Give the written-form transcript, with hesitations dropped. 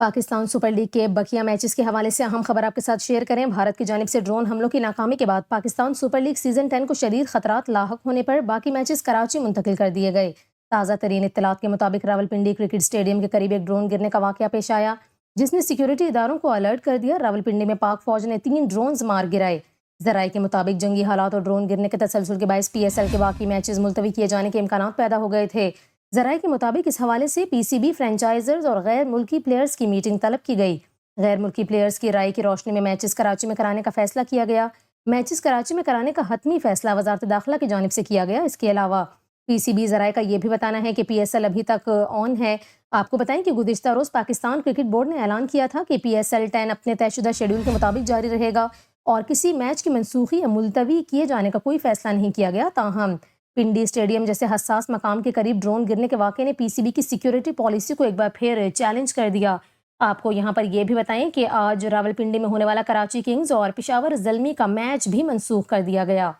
Pakistan super league کے بقیہ matches کے حوالے سے اہم خبر آپ کے ساتھ شیئر کریں۔ بھارت کی جانب سے ڈرون حملوں کی ناکامی کے بعد پاکستان سپر لیگ سیزن 10 کو شدید خطرات لاحق ہونے پر باقی میچز کراچی منتقل کر دیے گئے۔ تازہ ترین اطلاعات کے مطابق راولپنڈی کرکٹ اسٹیڈیم کے قریب ایک ڈرون گرنے کا واقعہ پیش آیا جس نے سیکیورٹی اداروں کو الرٹ کر دیا۔ راولپنڈی میں پاک فوج نے 3 ڈرونز مار گرائے۔ ذرائع کے مطابق جنگی حالات اور ڈرون گرنے کے تسلسل کے باعث پی ایس ایل کے باقی میچز ملتوی کیے جانے کے امکانات پیدا ہو گئے تھے۔ ذرائع کے مطابق اس حوالے سے پی سی بی فرنچائزرز اور غیر ملکی پلیئرز کی میٹنگ طلب کی گئی۔ غیر ملکی پلیئرز کی رائے کی روشنی میں میچز کراچی میں کرانے کا فیصلہ کیا گیا۔ میچز کراچی میں کرانے کا حتمی فیصلہ وزارت داخلہ کی جانب سے کیا گیا۔ اس کے علاوہ پی سی بی ذرائع کا یہ بھی بتانا ہے کہ پی ایس ایل ابھی تک آن ہے۔ آپ کو بتائیں کہ گزشتہ روز پاکستان کرکٹ بورڈ نے اعلان کیا تھا کہ پی ایس ایل 10 اپنے طے شدہ شیڈول کے مطابق جاری رہے گا اور کسی میچ کی منسوخی یا ملتوی کیے جانے کا کوئی فیصلہ نہیں کیا گیا۔ تاہم پنڈی اسٹیڈیم جیسے حساس مقام کے قریب ڈرون گرنے کے واقعے نے پی سی بی کی سیکیورٹی پالیسی کو ایک بار پھر چیلنج کر دیا۔ آپ کو یہاں پر یہ بھی بتائیں کہ آج راولپنڈی میں ہونے والا کراچی کنگز اور پشاور زلمی کا میچ بھی منسوخ کر دیا گیا۔